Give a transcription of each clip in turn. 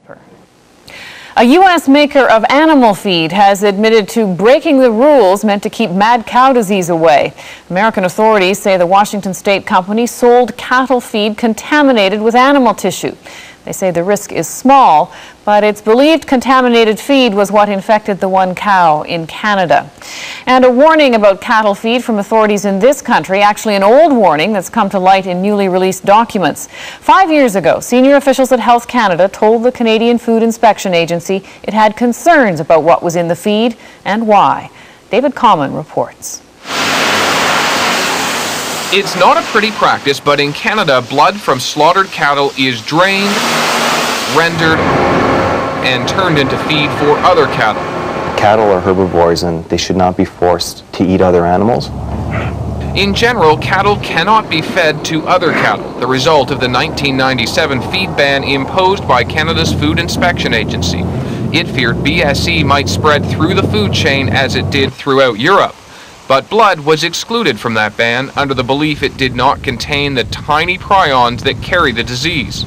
newspaper. A U.S. maker of animal feed has admitted to breaking the rules meant to keep mad cow disease away. American authorities say the Washington state company sold cattle feed contaminated with animal tissue. They say the risk is small, but it's believed contaminated feed was what infected the one cow in Canada. And a warning about cattle feed from authorities in this country, actually an old warning that's come to light in newly released documents. 5 years ago, senior officials at Health Canada told the Canadian Food Inspection Agency it had concerns about what was in the feed and why. David Common reports. It's not a pretty practice, but in Canada, blood from slaughtered cattle is drained, rendered, and turned into feed for other cattle. Cattle are herbivores and they should not be forced to eat other animals. In general, cattle cannot be fed to other cattle, the result of the 1997 feed ban imposed by Canada's Food Inspection Agency. It feared BSE might spread through the food chain as it did throughout Europe. But blood was excluded from that ban under the belief it did not contain the tiny prions that carry the disease.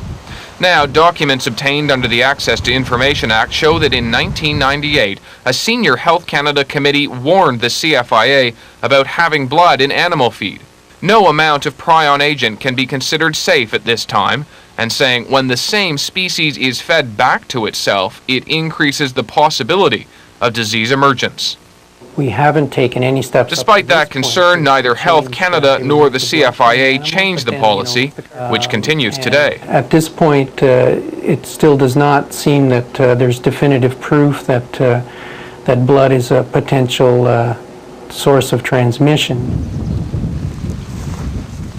Now, documents obtained under the Access to Information Act show that in 1998, a senior Health Canada committee warned the CFIA about having blood in animal feed. No amount of prion agent can be considered safe at this time, and saying when the same species is fed back to itself, it increases the possibility of disease emergence. We haven't taken any steps. Despite that concern, neither Health Canada nor the CFIA changed the policy, which continues today. At this point, it still does not seem that there's definitive proof that that blood is a potential source of transmission.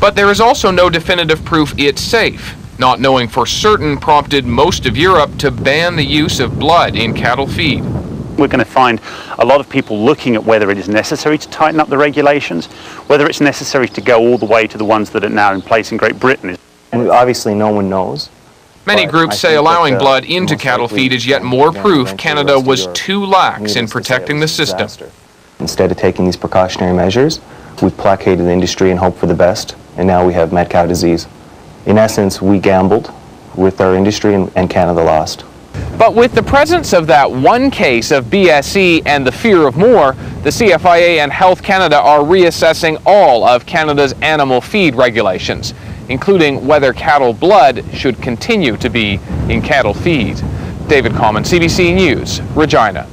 But there is also no definitive proof it's safe. Not knowing for certain prompted most of Europe to ban the use of blood in cattle feed. We're going to find a lot of people looking at whether it is necessary to tighten up the regulations, whether it's necessary to go all the way to the ones that are now in place in Great Britain. Obviously, no one knows. Many groups say allowing blood into cattle feed is yet more proof Canada was too lax in protecting the system. Instead of taking these precautionary measures, we've placated the industry and hoped for the best, and now we have mad cow disease. In essence, we gambled with our industry and Canada lost. But with the presence of that one case of BSE and the fear of more, the CFIA and Health Canada are reassessing all of Canada's animal feed regulations, including whether cattle blood should continue to be in cattle feed. David Common, CBC News, Regina.